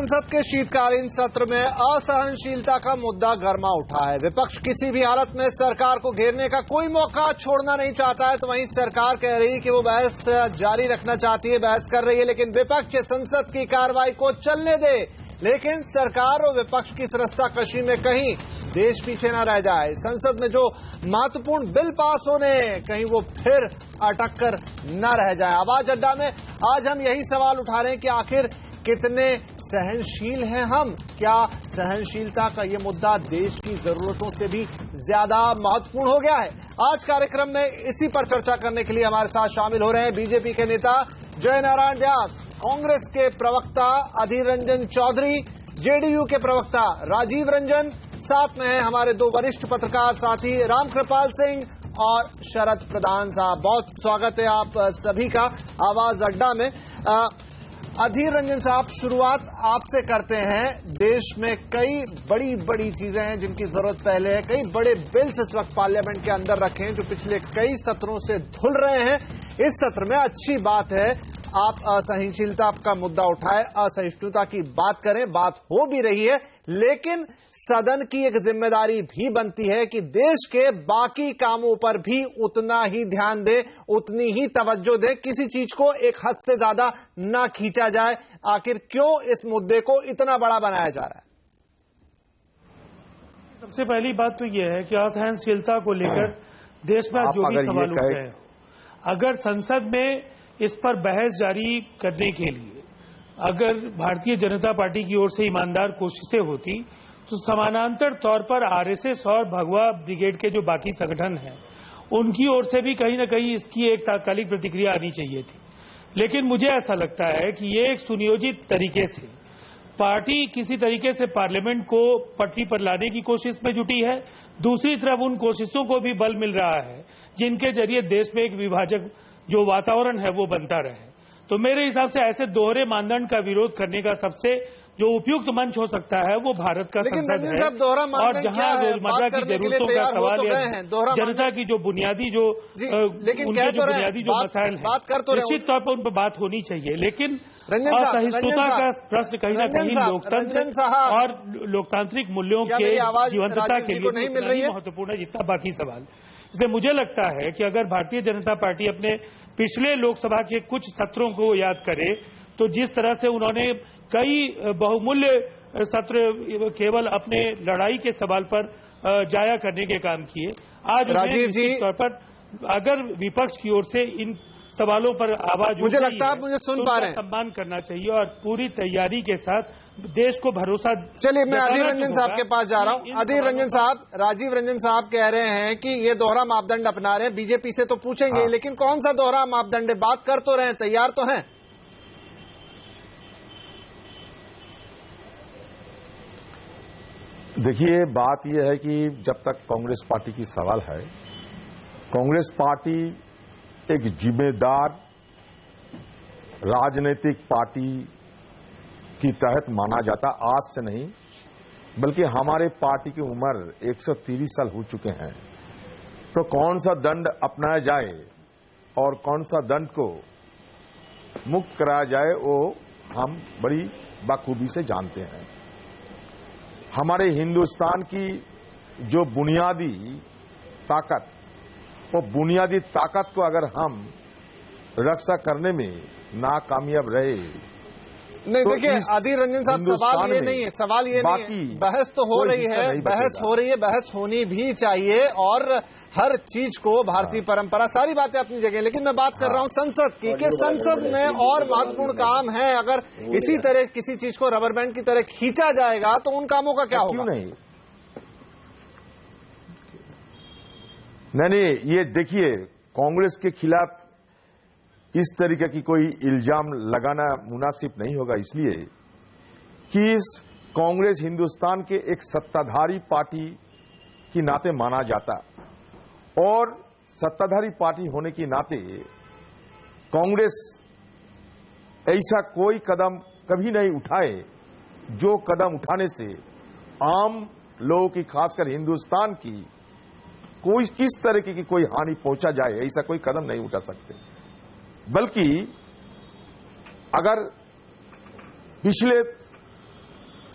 संसद के शीतकालीन सत्र में असहनशीलता का मुद्दा गर्मा उठा है। विपक्ष किसी भी हालत में सरकार को घेरने का कोई मौका छोड़ना नहीं चाहता है, तो वहीं सरकार कह रही है कि वो बहस जारी रखना चाहती है, बहस कर रही है, लेकिन विपक्ष संसद की कार्रवाई को चलने दे। लेकिन सरकार और विपक्ष की इस रस्साकशी में कहीं देश पीछे न रह जाए। संसद में जो महत्वपूर्ण बिल पास होने कहीं वो फिर अटक कर न रह जाए। आवाज अड्डा में आज हम यही सवाल उठा रहे हैं कि आखिर कितने सहनशील हैं हम। क्या सहनशीलता का ये मुद्दा देश की जरूरतों से भी ज्यादा महत्वपूर्ण हो गया है? आज कार्यक्रम में इसी पर चर्चा करने के लिए हमारे साथ शामिल हो रहे हैं बीजेपी के नेता जय नारायण व्यास, कांग्रेस के प्रवक्ता अधीर रंजन चौधरी, जेडीयू के प्रवक्ता राजीव रंजन, साथ में है हमारे दो वरिष्ठ पत्रकार साथी रामकृपाल सिंह और शरद प्रधान साहब। बहुत स्वागत है आप सभी का आवाज अड्डा में। अधीर रंजन साहब, शुरुआत आपसे करते हैं। देश में कई बड़ी बड़ी चीजें हैं जिनकी जरूरत पहले है। कई बड़े बिल्स इस वक्त पार्लियामेंट के अंदर रखे हैं जो पिछले कई सत्रों से धुल रहे हैं। इस सत्र में अच्छी बात है आप असहिष्णुता का मुद्दा उठाए, असहिष्णुता की बात करें, बात हो भी रही है, लेकिन सदन की एक जिम्मेदारी भी बनती है कि देश के बाकी कामों पर भी उतना ही ध्यान दे, उतनी ही तवज्जो दे, किसी चीज को एक हद से ज्यादा ना खींचा जाए। आखिर क्यों इस मुद्दे को इतना बड़ा बनाया जा रहा है? सबसे पहली बात तो यह है कि असहनशीलता को लेकर देश में जो भी सवाल उठ रहे हैं, अगर संसद में इस पर बहस जारी करने के लिए अगर भारतीय जनता पार्टी की ओर से ईमानदार कोशिशें होती तो समानांतर तौर पर आरएसएस और भगवा ब्रिगेड के जो बाकी संगठन हैं उनकी ओर से भी कहीं ना कहीं इसकी एक तात्कालिक प्रतिक्रिया आनी चाहिए थी। लेकिन मुझे ऐसा लगता है कि ये एक सुनियोजित तरीके से पार्टी किसी तरीके से पार्लियामेंट को पटरी पर लाने की कोशिश में जुटी है। दूसरी तरफ उन कोशिशों को भी बल मिल रहा है जिनके जरिए देश में एक विभाजक जो वातावरण है वो बनता रहे। तो मेरे हिसाब से ऐसे दोहरे मानदंड का विरोध करने का सबसे जो उपयुक्त मंच हो सकता है वो भारत का संसद है। और जहां रोजमर्रा की जरूरतों का सवाल है, जनता की जो बुनियादी जो उनके जो बुनियादी जो मसाइल है, निश्चित तौर पर उन पर बात होनी चाहिए। लेकिन असहिष्णुता का प्रश्न कहीं ना कहीं लोकतंत्र और लोकतांत्रिक मूल्यों के जीवंतता के लिए नहीं महत्वपूर्ण है जितना बाकी सवाल। इसलिए मुझे लगता है कि अगर भारतीय जनता पार्टी अपने पिछले लोकसभा के कुछ सत्रों को याद करे तो जिस तरह से उन्होंने कई बहुमूल्य सत्र केवल अपने लड़ाई के सवाल पर जाया करने के काम किए, आज राजीव जी तौर पर अगर विपक्ष की ओर से इन सवालों पर आवाज मुझे लगता है आप मुझे सुन पा रहे हैं, सम्मान करना चाहिए और पूरी तैयारी के साथ देश को भरोसा। चलिए मैं अधीर रंजन साहब के पास जा रहा हूं। अधीर रंजन साहब, राजीव रंजन साहब कह रहे हैं कि ये दोहरा मापदंड अपना रहे हैं। बीजेपी से तो पूछेंगे लेकिन कौन सा दोहरा मापदंड है? बात कर तो रहे हैं, तैयार तो हैं? देखिए, बात यह है कि जब तक कांग्रेस पार्टी की सवाल है, कांग्रेस पार्टी एक जिम्मेदार राजनीतिक पार्टी की तहत माना जाता। आज से नहीं बल्कि हमारे पार्टी की उम्र 130 साल हो चुके हैं। तो कौन सा दंड अपनाया जाए और कौन सा दंड को मुक्त कराया जाए वो हम बड़ी बखूबी से जानते हैं। हमारे हिंदुस्तान की जो बुनियादी ताकत, वो बुनियादी ताकत को अगर हम रक्षा करने में नाकामयाब रहे नहीं, तो देखिए अधीर रंजन साहब, सवाल ये नहीं है, सवाल ये नहीं है, बहस तो हो रही है, बहस हो रही है, बहस होनी भी चाहिए और हर चीज को भारतीय परंपरा, सारी बातें अपनी जगह, लेकिन मैं बात कर रहा हूं संसद की कि संसद में और महत्वपूर्ण काम है। अगर इसी तरह किसी चीज को रबर बैंड की तरह खींचा जाएगा तो उन कामों का क्या होगा? नहीं, ये देखिए, कांग्रेस के खिलाफ इस तरीके की कोई इल्जाम लगाना मुनासिब नहीं होगा, इसलिए कि इस कांग्रेस हिंदुस्तान के एक सत्ताधारी पार्टी की नाते माना जाता और सत्ताधारी पार्टी होने के नाते कांग्रेस ऐसा कोई कदम कभी नहीं उठाए जो कदम उठाने से आम लोगों की, खासकर हिंदुस्तान की कोई किस तरीके की कोई हानि पहुंचा जाए, ऐसा कोई कदम नहीं उठा सकते। बल्कि अगर पिछले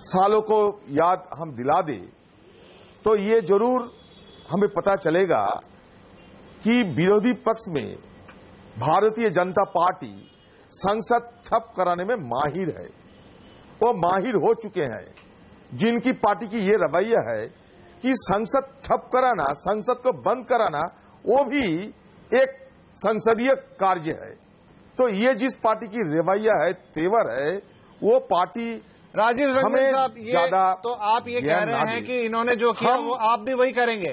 सालों को याद हम दिला दें तो ये जरूर हमें पता चलेगा कि विरोधी पक्ष में भारतीय जनता पार्टी संसद ठप कराने में माहिर है। वो माहिर हो चुके हैं। जिनकी पार्टी की ये रवैया है कि संसद ठप कराना, संसद को बंद कराना, वो भी एक संसदीय कार्य है। तो ये जिस पार्टी की रवैया है, तेवर है, वो पार्टी राजीव रंजन साहब, ज्यादा तो आप ये कह रहे हैं कि इन्होंने जो किया वो आप भी वही करेंगे?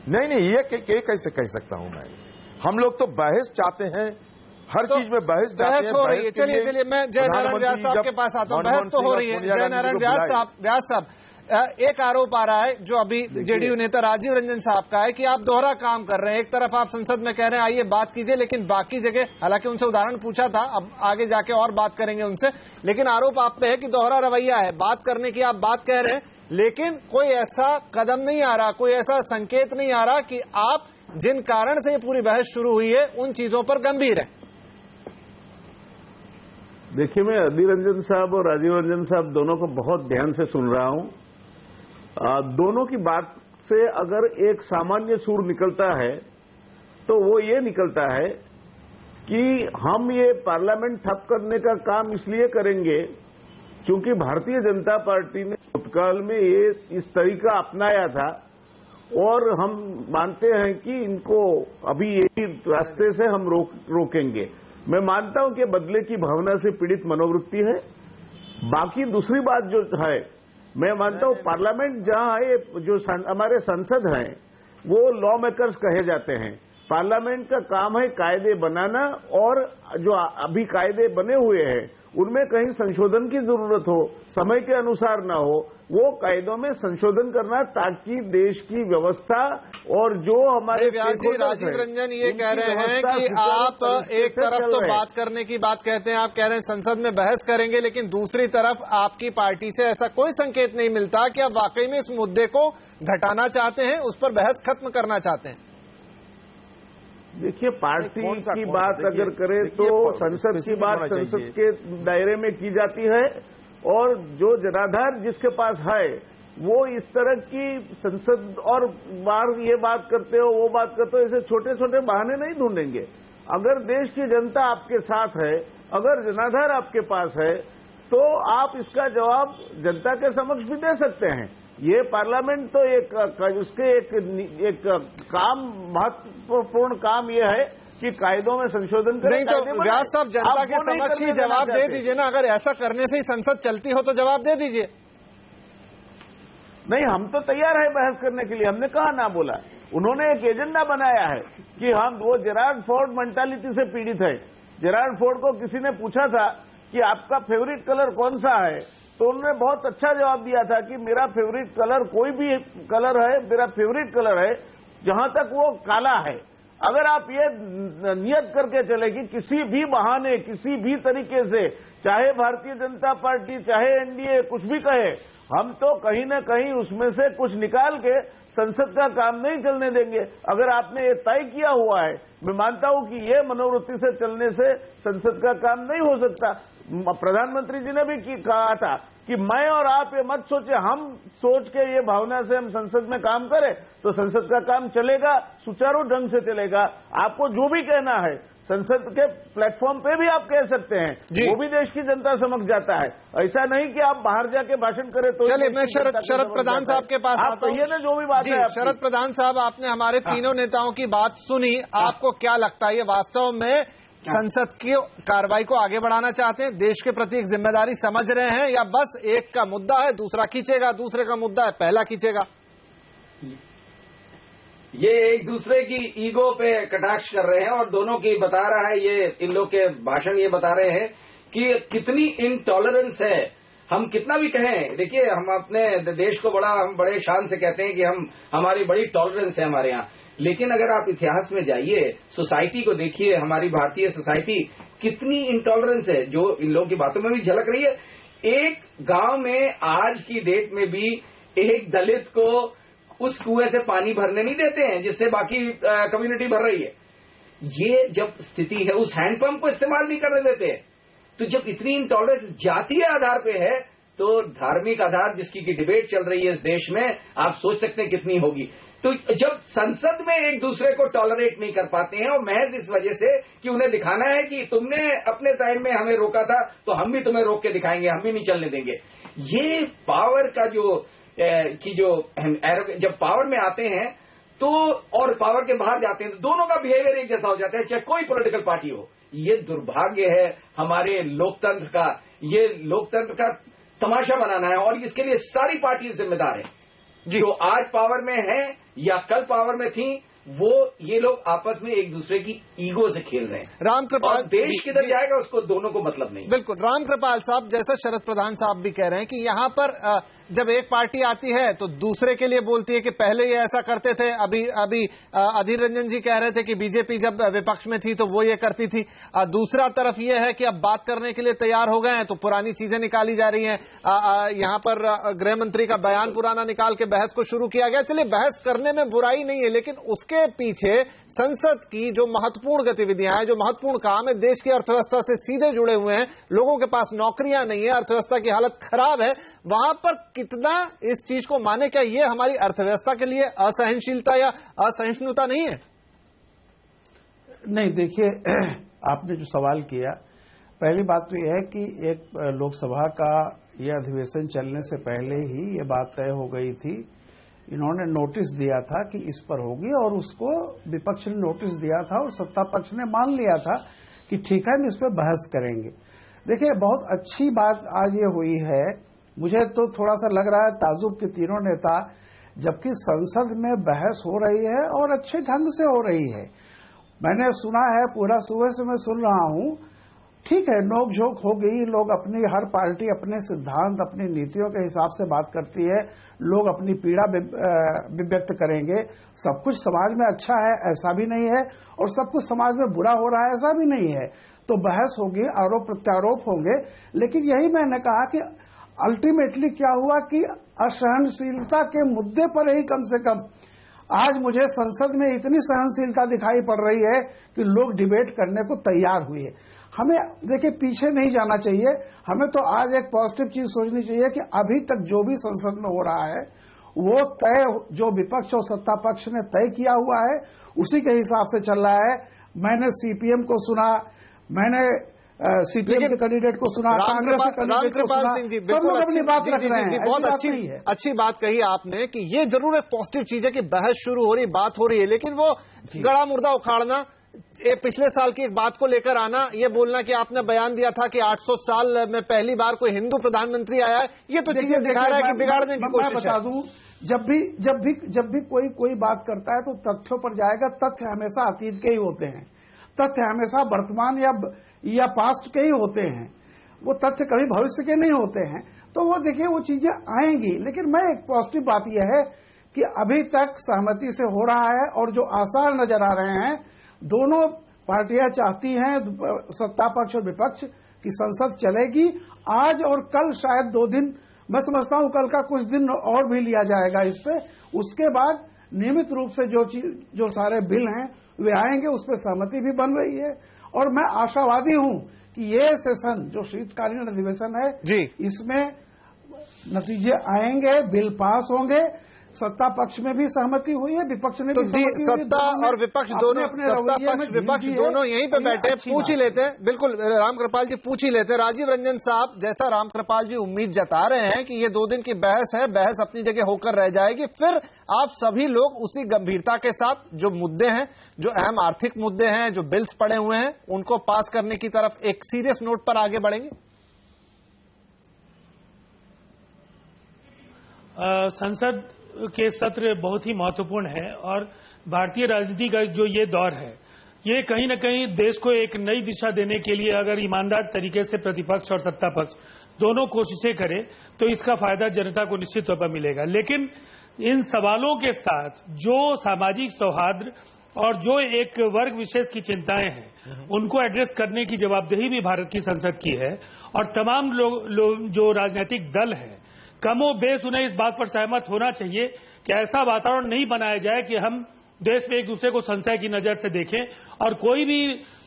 नहीं, ये कैसे कह सकता हूं मैं? हम लोग तो बहस चाहते हैं, हर चीज में बहस चाहते हैं। हो रही है। चलिए मैं जय नारायण व्यास साहब के पास आता हूं। बहस तो हो रही है। जय नारायण व्यास साहब, एक आरोप आ रहा है जो अभी जेडीयू नेता राजीव रंजन साहब का है कि आप दोहरा काम कर रहे हैं। एक तरफ आप संसद में कह रहे हैं आइए बात कीजिए, लेकिन बाकी जगह, हालांकि उनसे उदाहरण पूछा था, अब आगे जाके और बात करेंगे उनसे, लेकिन आरोप आप पे है कि दोहरा रवैया है। बात करने की आप बात कह रहे हैं, लेकिन कोई ऐसा कदम नहीं आ रहा, कोई ऐसा संकेत नहीं आ रहा कि आप जिन कारण से ये पूरी बहस शुरू हुई है उन चीजों पर गंभीर है। देखिए, मैं अधीर रंजन साहब और राजीव रंजन साहब दोनों को बहुत ध्यान से सुन रहा हूं। दोनों की बात से अगर एक सामान्य सुर निकलता है तो वो ये निकलता है कि हम ये पार्लियामेंट ठप करने का काम इसलिए करेंगे क्योंकि भारतीय जनता पार्टी ने भूतकाल में ये इस तरीका अपनाया था और हम मानते हैं कि इनको अभी यही रास्ते से हम रोकेंगे। मैं मानता हूं कि बदले की भावना से पीड़ित मनोवृत्ति है। बाकी दूसरी बात जो है, मैं मानता हूं पार्लियामेंट जहां है, जो हमारे संसद हैं वो लॉ मेकर्स कहे जाते हैं। पार्लियामेंट का काम है कायदे बनाना, और जो अभी कायदे बने हुए हैं उनमें कहीं संशोधन की जरूरत हो, समय के अनुसार ना हो, वो कायदों में संशोधन करना ताकि देश की व्यवस्था और जो हमारे राजीव रंजन ये कह रहे हैं कि आप एक तरफ तो बात करने की बात कहते हैं, आप कह रहे हैं संसद में बहस करेंगे, लेकिन दूसरी तरफ आपकी पार्टी से ऐसा कोई संकेत नहीं मिलता कि आप वाकई में इस मुद्दे को घटाना चाहते हैं, उस पर बहस खत्म करना चाहते हैं। देखिए, पार्टी की बात अगर करें तो संसद की बात संसद के दायरे में की जाती है, और जो जनाधार जिसके पास है वो इस तरह की संसद और बार ये बात करते हो वो बात करते हो, ऐसे छोटे छोटे बहाने नहीं ढूंढेंगे। अगर देश की जनता आपके साथ है, अगर जनाधार आपके पास है, तो आप इसका जवाब जनता के समक्ष भी दे सकते हैं। ये पार्लियामेंट तो उसके एक काम, महत्वपूर्ण काम ये है कि कायदों में संशोधन करें। नहीं तो व्यास साहब, जनता के समक्ष ही जवाब दे दीजिए ना। अगर ऐसा करने से ही संसद चलती हो तो जवाब दे दीजिए। नहीं, हम तो तैयार है बहस करने के लिए, हमने कहा ना बोला। उन्होंने एक एजेंडा बनाया है कि हम, वो जेरार्ड फोर्ड मेंटालिटी से पीड़ित है। जेरार्ड फोर्ड को किसी ने पूछा था कि आपका फेवरेट कलर कौन सा है, तो उन्होंने बहुत अच्छा जवाब दिया था कि मेरा फेवरेट कलर कोई भी कलर है, मेरा फेवरेट कलर है जहां तक वो काला है। अगर आप ये नियत करके चले कि किसी भी बहाने, किसी भी तरीके से, चाहे भारतीय जनता पार्टी, चाहे एनडीए कुछ भी कहे, हम तो कहीं न कहीं उसमें से कुछ निकाल के संसद का काम नहीं चलने देंगे। अगर आपने ये तय किया हुआ है, मैं मानता हूं कि ये मनोवृत्ति से चलने से संसद का काम नहीं हो सकता। प्रधानमंत्री जी ने भी कहा था कि मैं और आप ये मत सोचे, हम सोच के ये भावना से हम संसद में काम करें तो संसद का काम चलेगा, सुचारू ढंग से चलेगा। आपको जो भी कहना है संसद के प्लेटफॉर्म पे भी आप कह सकते हैं, वो भी देश की जनता समझ जाता है। ऐसा नहीं कि आप बाहर जाके भाषण करें तो। चलिए, मैं शरद प्रधान साहब के पास आता हूं। ना जो भी बात है। शरद प्रधान साहब, आपने हमारे तीनों नेताओं की बात सुनी, आपको क्या लगता है, ये वास्तव में संसद की कार्रवाई को आगे बढ़ाना चाहते हैं, देश के प्रति एक जिम्मेदारी समझ रहे हैं, या बस एक का मुद्दा है दूसरा खींचेगा, दूसरे का मुद्दा है पहला खींचेगा? ये एक दूसरे की ईगो पे कटाक्ष कर रहे हैं, और दोनों की बता रहा है, ये इन लोग के भाषण ये बता रहे हैं कि कितनी इनटॉलरेंस है। हम कितना भी कहें, देखिए हम अपने देश को हम बड़े शान से कहते हैं कि हमारी बड़ी टॉलरेंस है हमारे यहाँ, लेकिन अगर आप इतिहास में जाइए, सोसाइटी को देखिए, हमारी भारतीय सोसाइटी कितनी इंटॉलरेंस है, जो इन लोगों की बातों में भी झलक रही है। एक गांव में आज की डेट में भी एक दलित को उस कुएं से पानी भरने नहीं देते हैं जिससे बाकी कम्युनिटी भर रही है। ये जब स्थिति है, उस हैंडपंप को इस्तेमाल नहीं करने देते। तो जब इतनी इंटॉलरेंस जातीय आधार पे है, तो धार्मिक आधार जिसकी की डिबेट चल रही है इस देश में, आप सोच सकते हैं कितनी होगी। तो जब संसद में एक दूसरे को टॉलरेट नहीं कर पाते हैं, और महज इस वजह से कि उन्हें दिखाना है कि तुमने अपने टाइम में हमें रोका था, तो हम भी तुम्हें रोक के दिखाएंगे, हम भी नहीं चलने देंगे। ये पावर का जब पावर में आते हैं तो, और पावर के बाहर जाते हैं, तो दोनों का बिहेवियर एक जैसा हो जाता है, चाहे कोई पॉलिटिकल पार्टी हो। ये दुर्भाग्य है हमारे लोकतंत्र का। ये लोकतंत्र का तमाशा बनाना है, और इसके लिए सारी पार्टी जिम्मेदार है। जो आज पावर में है या कल पावर में थी, वो ये लोग आपस में एक दूसरे की ईगो से खेल रहे हैं। रामकृपाल, देश किधर जाएगा उसको दोनों को मतलब नहीं। बिल्कुल रामकृपाल साहब, जैसा शरद प्रधान साहब भी कह रहे हैं कि यहां पर जब एक पार्टी आती है तो दूसरे के लिए बोलती है कि पहले ये ऐसा करते थे। अभी अधीर रंजन जी कह रहे थे कि बीजेपी जब विपक्ष में थी तो वो ये करती थी। दूसरा तरफ ये है कि अब बात करने के लिए तैयार हो गए हैं तो पुरानी चीजें निकाली जा रही हैं। यहां पर गृह मंत्री का बयान पुराना निकाल के बहस को शुरू किया गया। चलिए, बहस करने में बुराई नहीं है, लेकिन उसके पीछे संसद की जो महत्वपूर्ण गतिविधियां हैं, जो महत्वपूर्ण काम है, देश की अर्थव्यवस्था से सीधे जुड़े हुए हैं, लोगों के पास नौकरियां नहीं है, अर्थव्यवस्था की हालत खराब है, वहां पर कितना इस चीज को माने? क्या ये हमारी अर्थव्यवस्था के लिए असहनशीलता या असहिष्णुता नहीं है? नहीं, देखिए, आपने जो सवाल किया, पहली बात तो यह है कि एक लोकसभा का यह अधिवेशन चलने से पहले ही ये बात तय हो गई थी। इन्होंने नोटिस दिया था कि इस पर होगी, और उसको विपक्ष ने नोटिस दिया था और सत्ता पक्ष ने मान लिया था कि ठीक है, हम इस पर बहस करेंगे। देखिए, बहुत अच्छी बात आज ये हुई है। मुझे तो थोड़ा सा लग रहा है ताजुब के तीनों नेता, जबकि संसद में बहस हो रही है और अच्छे ढंग से हो रही है। मैंने सुना है, पूरा सुबह से मैं सुन रहा हूं, ठीक है, नोक झोंक हो गई, लोग अपनी, हर पार्टी अपने सिद्धांत, अपनी नीतियों के हिसाब से बात करती है, लोग अपनी पीड़ा व्यक्त करेंगे। सब कुछ समाज में अच्छा है ऐसा भी नहीं है, और सब कुछ समाज में बुरा हो रहा है ऐसा भी नहीं है। तो बहस होगी, आरोप प्रत्यारोप होंगे, लेकिन यही मैंने कहा कि अल्टीमेटली क्या हुआ कि असहनशीलता के मुद्दे पर ही कम से कम आज मुझे संसद में इतनी सहनशीलता दिखाई पड़ रही है कि लोग डिबेट करने को तैयार हुए। हमें देखिए पीछे नहीं जाना चाहिए, हमें तो आज एक पॉजिटिव चीज सोचनी चाहिए कि अभी तक जो भी संसद में हो रहा है वो तय, जो विपक्ष और सत्ता पक्ष ने तय किया हुआ है उसी के हिसाब से चल रहा है। मैंने सीपीएम को सुना, मैंने सीपीएम के कैंडिडेट को सुना, कांग्रेस के कैंडिडेट को सुना, सब लोग अपनी बात रख रहे हैं। बहुत अच्छी बात कही आपने कि ये जरूर एक पॉजिटिव चीज है कि बहस शुरू हो रही, बात हो रही है, लेकिन वो गड़ा मुर्दा उखाड़ना, ये पिछले साल की एक बात को लेकर आना, ये बोलना कि आपने बयान दिया था कि 800 साल में पहली बार कोई हिंदू प्रधानमंत्री आया है, ये तो चीजें दिखा रहा है कि बिगाड़ने की कोशिश है। बता दूं, जब भी कोई बात करता है तो तथ्यों पर जाएगा। तथ्य हमेशा अतीत के ही होते हैं, तथ्य हमेशा वर्तमान या पास्ट के ही होते हैं, वो तथ्य कभी भविष्य के नहीं होते हैं। तो वो देखिए वो चीजें आएंगी, लेकिन मैं एक पॉजिटिव बात यह है कि अभी तक सहमति से हो रहा है, और जो आसार नजर आ रहे हैं, दोनों पार्टियां चाहती हैं, सत्ता पक्ष और विपक्ष, कि संसद चलेगी। आज और कल शायद 2 दिन, मैं समझता हूं कल का कुछ दिन और भी लिया जाएगा इस पे। उसके बाद नियमित रूप से जो सारे बिल हैं वे आएंगे, उस पर सहमति भी बन रही है। और मैं आशावादी हूं कि ये सेशन जो शीतकालीन अधिवेशन है जी, इसमें नतीजे आएंगे, बिल पास होंगे। सत्ता पक्ष में भी सहमति हुई है, विपक्ष ने भी सहमति। सत्ता और विपक्ष दोनों, सत्ता पक्ष विपक्ष दोनों यहीं पे बैठे, पूछ ही लेते हैं। बिल्कुल रामकृपाल जी, पूछ ही लेते हैं। राजीव रंजन साहब, जैसा रामकृपाल जी उम्मीद जता रहे हैं कि ये 2 दिन की बहस है, बहस अपनी जगह होकर रह जाएगी, फिर आप सभी लोग उसी गंभीरता के साथ जो मुद्दे हैं, जो अहम आर्थिक मुद्दे हैं, जो बिल्स पड़े हुए हैं, उनको पास करने की तरफ एक सीरियस नोट पर आगे बढ़ेंगे। संसद के सत्र बहुत ही महत्वपूर्ण है, और भारतीय राजनीति का जो ये दौर है, ये कहीं न कहीं देश को एक नई दिशा देने के लिए अगर ईमानदार तरीके से प्रतिपक्ष और सत्ता पक्ष दोनों कोशिशें करें तो इसका फायदा जनता को निश्चित तौर पर मिलेगा। लेकिन इन सवालों के साथ जो सामाजिक सौहार्द और जो एक वर्ग विशेष की चिंताएं हैं, उनको एड्रेस करने की जवाबदेही भी भारत की संसद की है। और तमाम लोग जो राजनीतिक दल है, कमो बेस उन्हें इस बात पर सहमत होना चाहिए कि ऐसा वातावरण नहीं बनाया जाए कि हम देश में एक दूसरे को संशय की नजर से देखें और कोई भी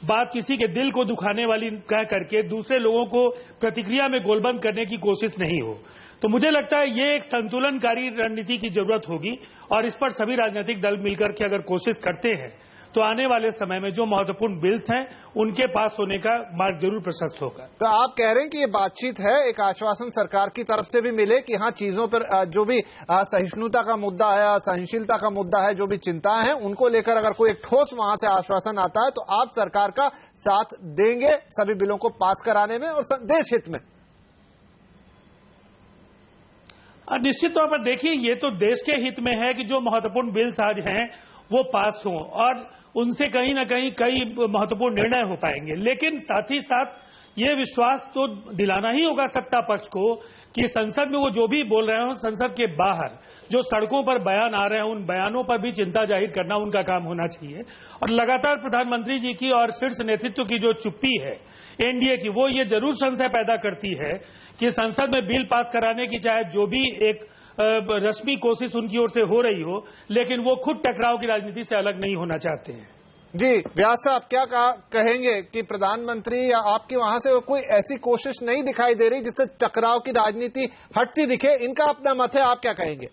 बात किसी के दिल को दुखाने वाली कह करके दूसरे लोगों को प्रतिक्रिया में गोलबंद करने की कोशिश नहीं हो। तो मुझे लगता है ये एक संतुलनकारी रणनीति की जरूरत होगी और इस पर सभी राजनीतिक दल मिलकर के अगर कोशिश करते हैं तो आने वाले समय में जो महत्वपूर्ण बिल्स हैं उनके पास होने का मार्ग जरूर प्रशस्त होगा। तो आप कह रहे हैं कि ये बातचीत है, एक आश्वासन सरकार की तरफ से भी मिले कि हाँ चीजों पर जो भी सहिष्णुता का मुद्दा है, सहनशीलता का मुद्दा है, जो भी चिंताएं हैं उनको लेकर अगर कोई एक ठोस वहां से आश्वासन आता है तो आप सरकार का साथ देंगे सभी बिलों को पास कराने में और देश हित में। निश्चित तौर पर देखिए, ये तो देश के हित में है कि जो महत्वपूर्ण बिल्स आज हैं वो पास हों और उनसे कहीं ना कहीं कई महत्वपूर्ण निर्णय हो पाएंगे। लेकिन साथ ही साथ ये विश्वास तो दिलाना ही होगा सत्ता पक्ष को कि संसद में वो जो भी बोल रहे हो, संसद के बाहर जो सड़कों पर बयान आ रहे हैं उन बयानों पर भी चिंता जाहिर करना उनका काम होना चाहिए। और लगातार प्रधानमंत्री जी की और शीर्ष नेतृत्व की जो चुप्पी है एनडीए की, वो ये जरूर संशय पैदा करती है कि संसद में बिल पास कराने की चाहे जो भी एक रस्मी कोशिश उनकी ओर से हो रही हो, लेकिन वो खुद टकराव की राजनीति से अलग नहीं होना चाहते हैं। जी व्यास साहब, क्या कहेंगे कि प्रधानमंत्री या आपकी वहां से कोई ऐसी कोशिश नहीं दिखाई दे रही जिससे टकराव की राजनीति हटती दिखे? इनका अपना मत है, आप क्या कहेंगे?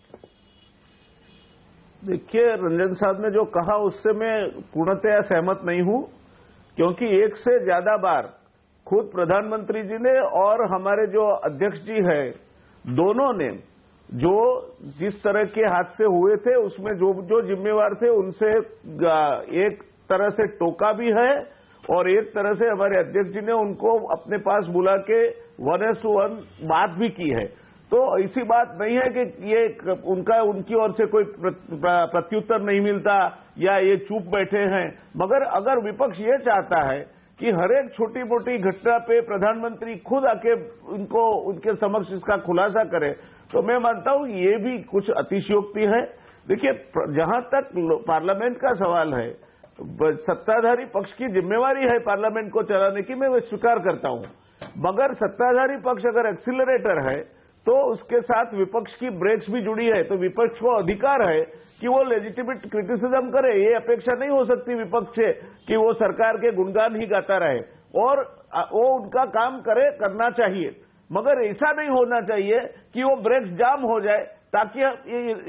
देखिए, रंजन साहब ने जो कहा उससे मैं पूर्णतया सहमत नहीं हूं, क्योंकि एक से ज्यादा बार खुद प्रधानमंत्री जी ने और हमारे जो अध्यक्ष जी है दोनों ने जो जिस तरह के हादसे हुए थे उसमें जो जो जिम्मेवार थे उनसे एक तरह से टोका भी है और एक तरह से हमारे अध्यक्ष जी ने उनको अपने पास बुला के 1:1 बात भी की है। तो ऐसी बात नहीं है कि ये उनकी ओर से कोई प्रत्युत्तर नहीं मिलता या ये चुप बैठे हैं, मगर अगर विपक्ष ये चाहता है कि हर एक छोटी मोटी घटना पे प्रधानमंत्री खुद आके उनके समक्ष इसका खुलासा करे, तो मैं मानता हूं ये भी कुछ अतिशयोक्ति है। देखिए, जहां तक पार्लियामेंट का सवाल है, सत्ताधारी पक्ष की जिम्मेवारी है पार्लियामेंट को चलाने की, मैं स्वीकार करता हूं, मगर सत्ताधारी पक्ष अगर एक्सीलरेटर है तो उसके साथ विपक्ष की ब्रेक्स भी जुड़ी है। तो विपक्ष को अधिकार है कि वो लेजिटिमेट क्रिटिसिज्म करे। ये अपेक्षा नहीं हो सकती विपक्ष से कि वो सरकार के गुणगान ही गाता रहे, और वो उनका काम करना चाहिए, मगर ऐसा नहीं होना चाहिए कि वो ब्रेक्स जाम हो जाए ताकि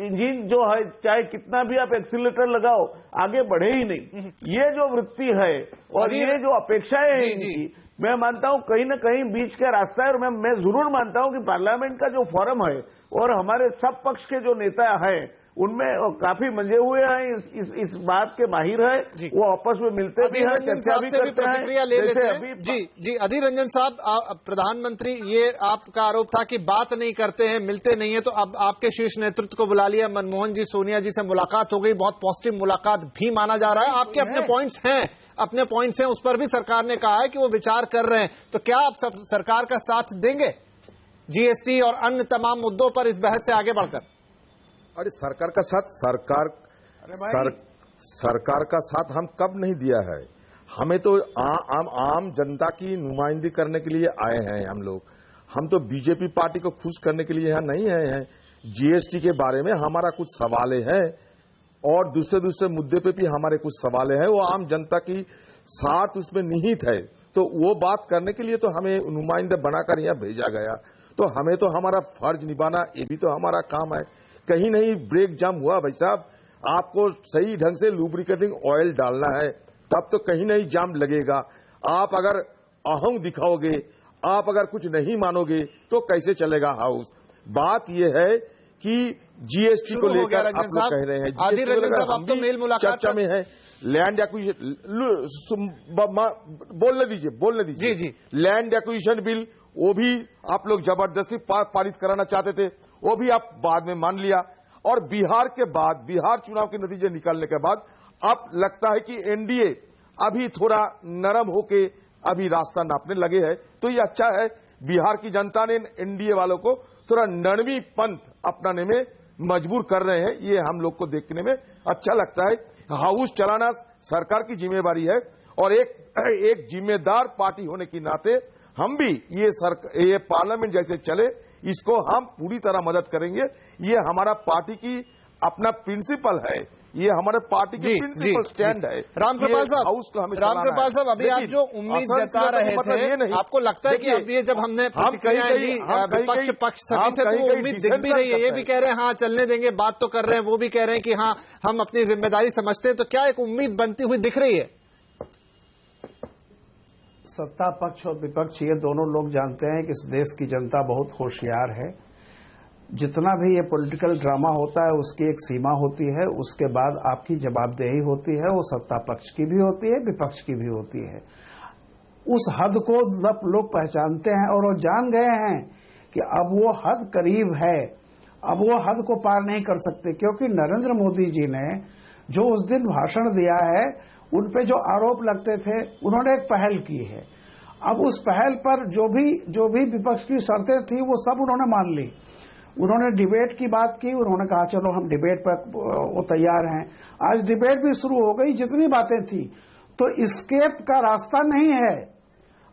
इंजन जो है चाहे कितना भी आप एक्सीलरेटर लगाओ आगे बढ़े ही नहीं। ये जो वृत्ति है और ये जो अपेक्षाएं हैं इनकी, मैं मानता हूं कहीं न कहीं बीच का रास्ता है। और मैं जरूर मानता हूं कि पार्लियामेंट का जो फोरम है और हमारे सब पक्ष के जो नेता हैं उनमें काफी मंजे हुए हैं, इस बात के माहिर है, वो आपस में मिलते भी हैं, चर्चा भी करते हैं। प्रतिक्रिया ले लेते हैं। जी अधीर रंजन साहब, प्रधानमंत्री, ये आपका आरोप था कि बात नहीं करते हैं, मिलते नहीं है, तो अब आपके शीर्ष नेतृत्व को बुला लिया, मनमोहन जी, सोनिया जी से मुलाकात हो गई, बहुत पॉजिटिव मुलाकात भी माना जा रहा है। आपके अपने पॉइंट्स हैं, उस पर भी सरकार ने कहा है कि वो विचार कर रहे हैं, तो क्या आप सरकार का साथ देंगे जीएसटी और अन्य तमाम मुद्दों पर इस बहस से आगे बढ़कर? अरे सरकार का साथ सरकार का साथ हम कब नहीं दिया है? हमें तो आम जनता की नुमाइंदगी करने के लिए आए हैं हम लोग। हम तो बीजेपी पार्टी को खुश करने के लिए यहाँ नहीं आए हैं। जीएसटी के बारे में हमारा कुछ सवाल है और दूसरे मुद्दे पे भी हमारे कुछ सवाल हैं, वो आम जनता की साथ उसमें निहित है, तो वो बात करने के लिए तो हमें नुमाइंदे बनाकर यहाँ भेजा गया। तो हमें तो हमारा फर्ज निभाना, ये भी तो हमारा काम है। कहीं नहीं ब्रेक जाम हुआ भाई साहब, आपको सही ढंग से लुब्रिकेटिंग ऑयल डालना है तब तो कहीं नहीं जाम लगेगा। आप अगर अहम दिखाओगे, आप अगर कुछ नहीं मानोगे तो कैसे चलेगा हाउस? बात यह है कि जीएसटी को लेकर आप लोग कह रहे हैं, चर्चा में है लैंड एक्विजिशन, बोलने दीजिए जी। लैंड एक्विजिशन बिल, वो भी आप लोग जबरदस्ती पारित कराना चाहते थे, वो भी आप बाद में मान लिया। और बिहार चुनाव के नतीजे निकलने के बाद अब लगता है कि एनडीए अभी थोड़ा नरम होके अभी रास्ता नापने लगे हैं, तो ये अच्छा है। बिहार की जनता ने एनडीए वालों को थोड़ा नरमी पंथ अपनाने में मजबूर कर रहे हैं, ये हम लोग को देखने में अच्छा लगता है। हाउस चलाना सरकार की जिम्मेवारी है और एक जिम्मेदार पार्टी होने के नाते हम भी ये पार्लियामेंट जैसे चले इसको हम पूरी तरह मदद करेंगे। ये हमारा पार्टी की अपना प्रिंसिपल है, ये हमारे पार्टी की प्रिंसिपल स्टैंड है। रामकृपाल साहब, अभी आप जो उम्मीद जता रहे थे, आपको लगता है कि अब ये जब हमने विपक्ष पक्ष सभी से तो उम्मीद दिख भी रही है, ये भी कह रहे हैं हाँ चलने देंगे, बात तो कर रहे हैं, वो भी कह रहे हैं कि हाँ हम अपनी जिम्मेदारी समझते हैं, तो क्या एक उम्मीद बनती हुई दिख रही है? सत्ता पक्ष और विपक्ष ये दोनों लोग जानते हैं कि इस देश की जनता बहुत होशियार है। जितना भी ये पॉलिटिकल ड्रामा होता है उसकी एक सीमा होती है, उसके बाद आपकी जवाबदेही होती है, वो सत्ता पक्ष की भी होती है, विपक्ष की भी होती है। उस हद को लोग पहचानते हैं और वो जान गए हैं कि अब वो हद करीब है, अब वो हद को पार नहीं कर सकते, क्योंकि नरेंद्र मोदी जी ने जो उस दिन भाषण दिया है उन पे जो आरोप लगते थे उन्होंने एक पहल की है। अब उस पहल पर जो भी विपक्ष की शर्तें थी वो सब उन्होंने मान ली। उन्होंने डिबेट की बात की, उन्होंने कहा चलो हम डिबेट पर वो तैयार हैं। आज डिबेट भी शुरू हो गई, जितनी बातें थी, तो एस्केप का रास्ता नहीं है।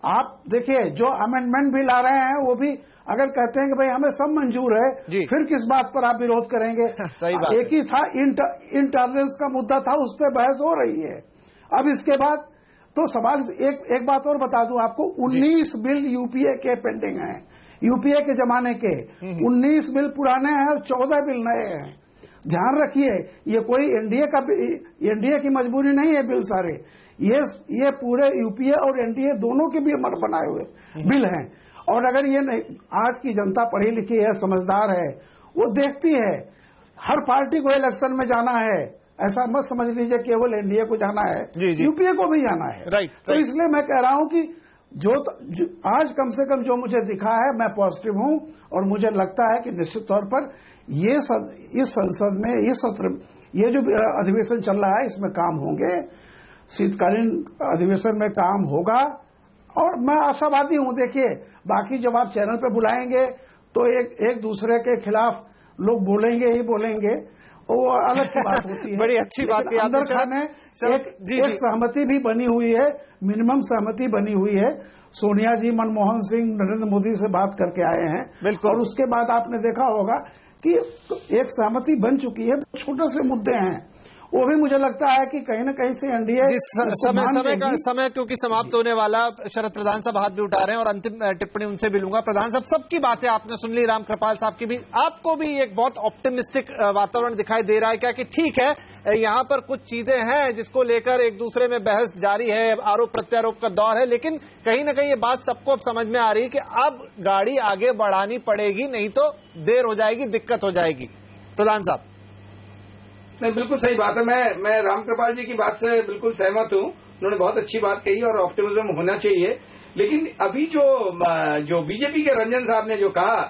आप देखिए जो अमेंडमेंट भी ला रहे हैं वो भी अगर कहते हैं कि भाई हमें सब मंजूर है, फिर किस बात पर आप विरोध करेंगे? सही बात। एक ही था इंटॉलरेंस का मुद्दा था, उस पर बहस हो रही है। अब इसके बाद तो सवाल एक बात और बता दूं आपको, 19 बिल यूपीए के पेंडिंग हैं, यूपीए के जमाने के 19 बिल पुराने हैं और 14 बिल नए हैं। ध्यान रखिए, ये कोई एनडीए की मजबूरी नहीं है बिल सारे, ये पूरे यूपीए और एनडीए दोनों के भी बनाए हुए बिल हैं। और अगर ये नहीं, आज की जनता पढ़ी लिखी है, समझदार है, वो देखती है हर पार्टी को इलेक्शन में जाना है, ऐसा मत समझ लीजिए केवल एनडीए को जाना है, यूपीए को भी जाना है। तो इसलिए मैं कह रहा हूं कि जो आज कम से कम जो मुझे दिखा है मैं पॉजिटिव हूं, और मुझे लगता है कि निश्चित तौर पर इस संसद में इस सत्र ये जो अधिवेशन चल रहा है इसमें काम होंगे, शीतकालीन अधिवेशन में काम होगा, और मैं आशावादी हूं। देखिए बाकी जब आप चैनल पे बुलाएंगे तो एक दूसरे के खिलाफ लोग बोलेंगे ही बोलेंगे, वो अलग की बात होती है। बड़ी अच्छी बात की अंदर खाने एक सहमति भी बनी हुई है, मिनिमम सहमति बनी हुई है। सोनिया जी मनमोहन सिंह नरेंद्र मोदी से बात करके आए हैं, और उसके बाद आपने देखा होगा कि एक सहमति बन चुकी है। छोटे से मुद्दे हैं, वो भी मुझे लगता है कि कहीं न कहीं से एनडीए समय क्योंकि समाप्त होने वाला, शरद प्रधान साहब हाथ भी उठा रहे हैं और अंतिम टिप्पणी उनसे भी लूंगा। प्रधान साहब, सबकी बातें आपने सुन ली, रामकृपाल साहब की भी, आपको भी एक बहुत ऑप्टिमिस्टिक वातावरण दिखाई दे रहा है क्या कि ठीक है यहाँ पर कुछ चीजें हैं जिसको लेकर एक दूसरे में बहस जारी है, आरोप प्रत्यारोप का दौर है, लेकिन कहीं ना कहीं ये बात सबको अब समझ में आ रही है कि अब गाड़ी आगे बढ़ानी पड़ेगी, नहीं तो देर हो जाएगी, दिक्कत हो जाएगी? प्रधान साहब। नहीं, बिल्कुल सही बात है। मैं रामकृपाल जी की बात से बिल्कुल सहमत हूं, उन्होंने बहुत अच्छी बात कही और ऑप्टिमिज्म होना चाहिए। लेकिन अभी जो बीजेपी के रंजन साहब ने जो कहा,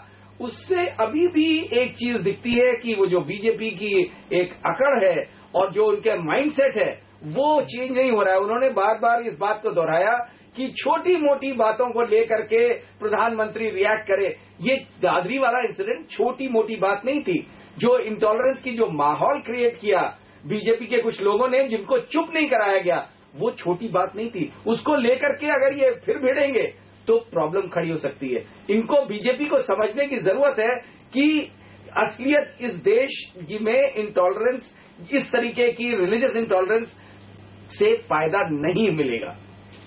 उससे अभी भी एक चीज दिखती है कि वो जो बीजेपी की एक अकड़ है और जो उनके माइंडसेट है वो चेंज नहीं हो रहा है। उन्होंने बार बार इस बात को दोहराया कि छोटी मोटी बातों को लेकर के प्रधानमंत्री रिएक्ट करे। ये दादरी वाला इंसिडेंट छोटी मोटी बात नहीं थी। जो इंटॉलरेंस की जो माहौल क्रिएट किया बीजेपी के कुछ लोगों ने, जिनको चुप नहीं कराया गया, वो छोटी बात नहीं थी। उसको लेकर के अगर ये फिर भिड़ेंगे तो प्रॉब्लम खड़ी हो सकती है। इनको बीजेपी को समझने की जरूरत है कि असलियत इस देश में इंटॉलरेंस, इस तरीके की रिलीजियस इंटॉलरेंस से फायदा नहीं मिलेगा।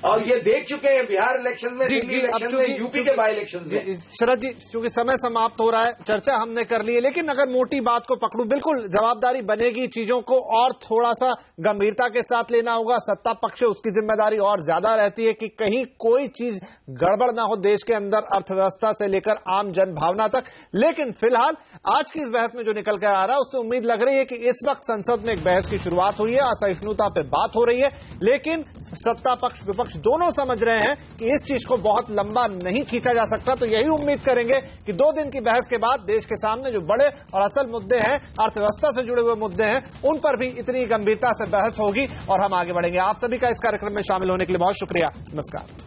और ये देख चुके हैं बिहार इलेक्शन में, दिल्ली इलेक्शन में, यूपी के बाई इलेक्शन में। शरद जी, क्योंकि समय समाप्त हो रहा है, चर्चा हमने कर ली है, लेकिन अगर मोटी बात को पकड़ूं, बिल्कुल जवाबदारी बनेगी, चीजों को और थोड़ा सा गंभीरता के साथ लेना होगा। सत्ता पक्ष उसकी जिम्मेदारी और ज्यादा रहती है कि कहीं कोई चीज गड़बड़ ना हो देश के अंदर, अर्थव्यवस्था से लेकर आम जनभावना तक। लेकिन फिलहाल आज की इस बहस में जो निकल कर आ रहा है उससे उम्मीद लग रही है कि इस वक्त संसद में एक बहस की शुरुआत हुई है, असहिष्णुता पर बात हो रही है, लेकिन सत्ता पक्ष विपक्ष दोनों समझ रहे हैं कि इस चीज को बहुत लंबा नहीं खींचा जा सकता। तो यही उम्मीद करेंगे कि 2 दिन की बहस के बाद देश के सामने जो बड़े और असल मुद्दे हैं, अर्थव्यवस्था से जुड़े हुए मुद्दे हैं, उन पर भी इतनी गंभीरता से बहस होगी और हम आगे बढ़ेंगे। आप सभी का इस कार्यक्रम में शामिल होने के लिए बहुत शुक्रिया। नमस्कार।